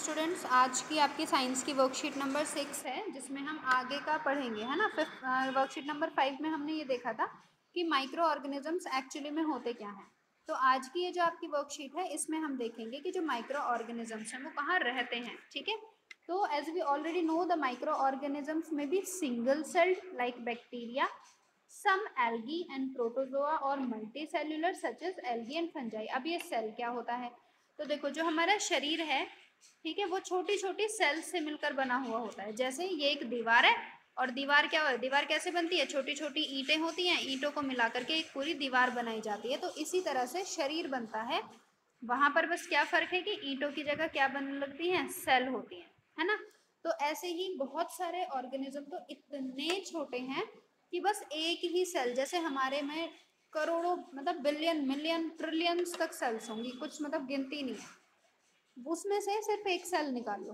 Students, आज की आपकी साइंस की वर्कशीट नंबर 6 है जिसमें हम आगे का पढ़ेंगे, है ना। फिफ्थ वर्कशीट नंबर 5 में हमने ये देखा था कि माइक्रो ऑर्गेनिजम्स एक्चुअली में होते क्या हैं। तो आज की ये जो आपकी वर्कशीट है इसमें हम देखेंगे कि जो माइक्रो ऑर्गेनिजम्स हैं वो कहाँ रहते हैं। ठीक है, तो as we already know the micro organisms may be single celled like bacteria, some algae and protozoa और multicellular such as algae and fungi. अब ये सेल क्या होता है, तो देखो जो हमारा शरीर है, ठीक है, वो छोटी छोटी सेल्स से मिलकर बना हुआ होता है। जैसे ये एक दीवार है, और दीवार क्या है, दीवार कैसे बनती है, छोटी छोटी ईंटें होती हैं, ईंटों को मिला करके एक पूरी दीवार बनाई जाती है। तो इसी तरह से शरीर बनता है। वहां पर बस क्या फर्क है कि ईंटों की जगह क्या बनने लगती हैं, सेल होती हैं, है ना। तो ऐसे ही बहुत सारे ऑर्गेनिज्म तो इतने छोटे हैं कि बस एक ही सेल, जैसे हमारे में करोड़ों मतलब बिलियन मिलियन ट्रिलियंस तक सेल्स होंगी, कुछ मतलब गिनती नहीं है। उसमें से सिर्फ एक सेल निकाल लो,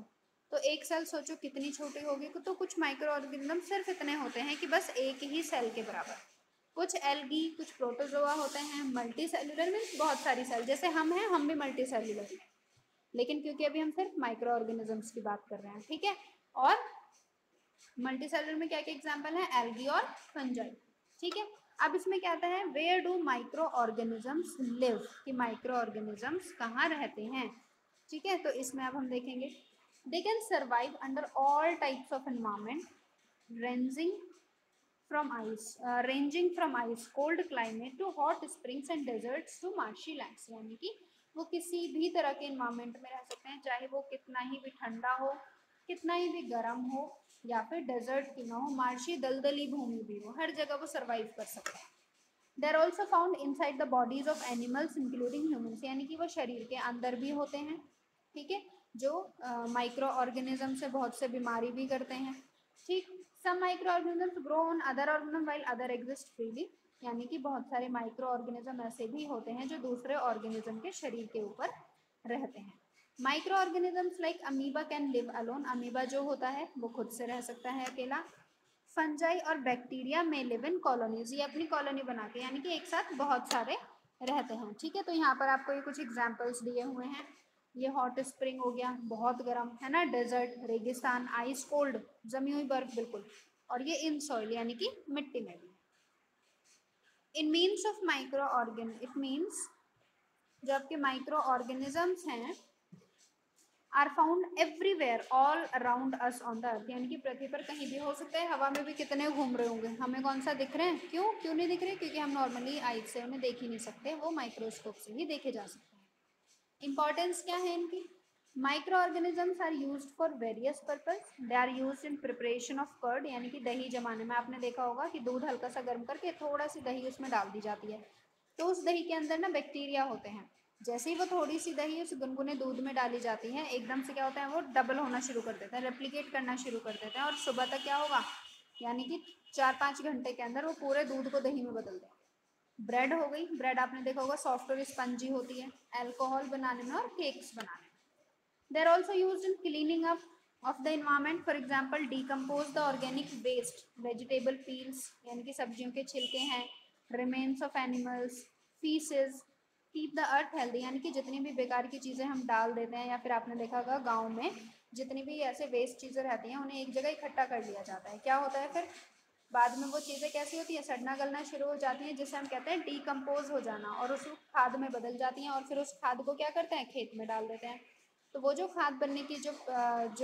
तो एक सेल सोचो कितनी छोटी होगी। तो कुछ माइक्रो ऑर्गेनिज्म सिर्फ इतने होते हैं कि बस एक ही सेल के बराबर। कुछ एल्गी, कुछ प्रोटोजोआ होते हैं। मल्टी सेल्यूलर मीन्स बहुत सारी सेल, जैसे हम हैं, हम भी मल्टी सेल्यूलर हैं, लेकिन क्योंकि अभी हम सिर्फ माइक्रो ऑर्गेनिजम्स की बात कर रहे हैं। ठीक है, और मल्टी सेल्यूलर में क्या क्या एग्जाम्पल है, एल्गी और फंजाई। ठीक है, अब इसमें क्या आता है, where do micro organisms live, कि माइक्रो ऑर्गेनिजम्स कहाँ रहते हैं। ठीक है, तो इसमें अब हम देखेंगे, they can survive under all types of environment, ranging ranging from ice cold climate to hot springs and deserts to marshy lands। यानी कि वो किसी भी तरह के इन्वायरमेंट में रह सकते हैं, चाहे वो कितना ही भी ठंडा हो, कितना ही भी गर्म हो, या फिर डेजर्ट की ना हो, मार्शी दलदली भूमि भी हो, हर जगह वो सर्वाइव कर सकते हैं। They are also found inside the bodies of animals including humans, यानी कि वो शरीर के अंदर भी होते हैं। ठीक है, जो माइक्रो ऑर्गेनिज्म से बहुत से बीमारी भी करते हैं। ठीक, some micro organisms grow on other organism while other exist freely, यानी कि बहुत सारे माइक्रो ऑर्गेनिज्म ऐसे भी होते हैं जो दूसरे ऑर्गेनिज्म के शरीर के ऊपर रहते हैं। Micro organisms like amoeba can live alone, amoeba जो होता है वो खुद से रह सकता है अकेला। फंजाई और बैक्टीरिया में लिव इन कॉलोनीज, ये अपनी कॉलोनी बना के यानी कि एक साथ बहुत सारे रहते हैं। ठीक है, तो यहाँ पर आपको ये कुछ एग्जाम्पल्स दिए हुए हैं। ये हॉट स्प्रिंग हो गया, बहुत गर्म है ना, डेजर्ट रेगिस्तान, आइस कोल्ड जमी हुई बर्फ बिल्कुल, और ये इन सॉइल यानी कि मिट्टी में भी। In means of micro organ, it means जो आपके माइक्रो ऑर्गेनिजम्स हैं are found everywhere all around us on the earth, यानी कि पृथ्वी पर कहीं भी हो सकता है। हवा में भी कितने घूम रहे होंगे, हमें कौन सा दिख रहे हैं, क्यों क्यों नहीं दिख रहे, क्योंकि हम नॉर्मली आई से उन्हें देख ही नहीं सकते, वो माइक्रोस्कोप से ही देखे जा सकते हैं। इंपॉर्टेंस क्या है इनकी, micro organisms are used for various purpose, they are used in preparation of curd, यानी कि दही जमाने में आपने देखा होगा कि दूध हल्का सा गर्म करके थोड़ा सी दही उसमें डाल दी जाती है, तो उस दही के अंदर ना बैक्टीरिया होते हैं। जैसे ही वो थोड़ी सी दही उस गुनगुने दूध में डाली जाती है, एकदम से क्या होता है, वो डबल होना शुरू कर देता है, रेप्लिकेट करना शुरू कर देता है, और सुबह तक क्या होगा, यानी कि 4-5 घंटे के अंदर वो पूरे दूध को दही में बदल देगा। ब्रेड हो गई, ब्रेड आपने देखा होगा सॉफ्ट और स्पंजी होती है, अल्कोहल बनाने में और केक्स बनाने में। They are also use in cleaning up of the environment, for example decompose the organic waste, vegetable peels यानी कि सब्जियों के छिलके हैं, remains of animals, faeces, keep the earth healthy, यानी कि जितनी भी बेकार की चीज़ें हम डाल देते हैं, या फिर आपने देखा होगा गाँव में जितनी भी ऐसे वेस्ट चीज़ें रहती हैं उन्हें एक जगह इकट्ठा कर लिया जाता है, क्या होता है फिर बाद में वो चीज़ें कैसी होती है, सड़ना गलना शुरू हो जाती हैं, जिसे हम कहते हैं डिकम्पोज हो जाना, और उस खाद में बदल जाती हैं, और फिर उस खाद को क्या करते हैं, खेत में डाल देते हैं। तो वो जो खाद बनने की जो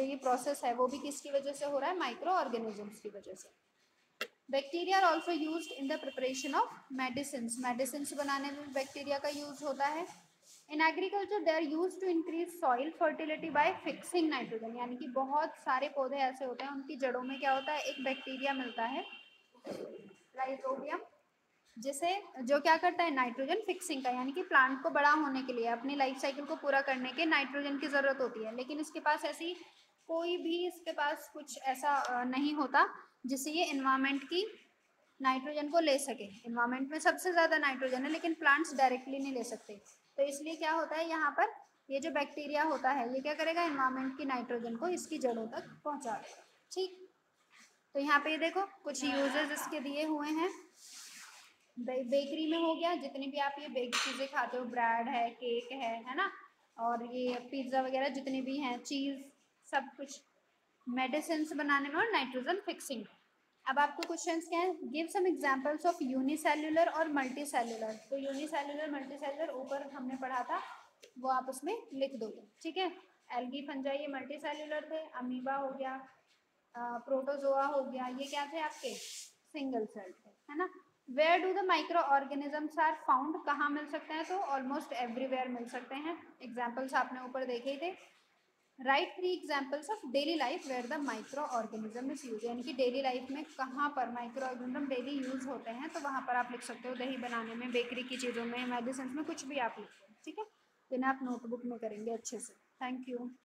ये प्रोसेस है वो भी किसकी वजह से हो रहा है, माइक्रो ऑर्गेनिजम्स की वजह से। Bacteria are also use in the preparation of medicine, medicine बनाने में बैक्टीरिया का यूज होता है। In agriculture they are use to increase soil fertility by fixing nitrogen, यानी कि बहुत सारे पौधे ऐसे होते हैं उनकी जड़ों में क्या होता है, एक बैक्टीरिया मिलता है राइजोबियम, जिसे जो क्या करता है, नाइट्रोजन फिक्सिंग का, यानी कि प्लांट को बड़ा होने के लिए अपनी लाइफ साइकिल को पूरा करने के नाइट्रोजन की ज़रूरत होती है, लेकिन इसके पास ऐसी कोई भी इसके पास कुछ ऐसा नहीं होता जिससे ये इन्वायरमेंट की नाइट्रोजन को ले सके। इन्वायरमेंट में सबसे ज़्यादा नाइट्रोजन है, लेकिन प्लांट्स डायरेक्टली नहीं ले सकते, तो इसलिए क्या होता है यहाँ पर, ये जो बैक्टीरिया होता है ये क्या करेगा, इन्वायरमेंट की नाइट्रोजन को इसकी जड़ों तक पहुँचा देगा। ठीक, तो यहाँ पे देखो कुछ यूजेस इसके दिए हुए हैं। बेकरी में हो गया, जितनी भी आप ये बेक चीज़ें खाते हो, ब्रेड है, केक है ना, और ये पिज्ज़ा वगैरह जितने भी हैं, चीज़, सब कुछ मेडिसिन बनाने में और नाइट्रोजन फिक्सिंग। अब आपको क्वेश्चंस क्या है, give some examples of unicellular और मल्टीसेल्युलर। तो यूनिसेल्युलर मल्टीसेल्युलर ऊपर हमने पढ़ा था, वो आप उसमें लिख दोगे, ठीक है। एल्गी फंजाई ये मल्टीसेल्युलर थे, अमीबा हो गया, प्रोटोजोआ हो गया, ये क्या थे आपके सिंगल सेल थे, है ना। Where do the micro organisms are found, कहाँ मिल सकते हैं, तो ऑलमोस्ट एवरीवेयर मिल सकते हैं। एग्जाम्पल्स आपने ऊपर देखे ही थे। Write 3 examples of daily life where the micro organism is use, यानी कि डेली लाइफ में कहाँ पर माइक्रो ऑर्गेनिज्म डेली यूज होते हैं, तो वहाँ पर आप लिख सकते हो दही बनाने में, बेकरी की चीज़ों में, मेडिसिन में, कुछ भी आप लिखो, ठीक है। तो इन्हें आप नोटबुक में करेंगे अच्छे से। Thank you.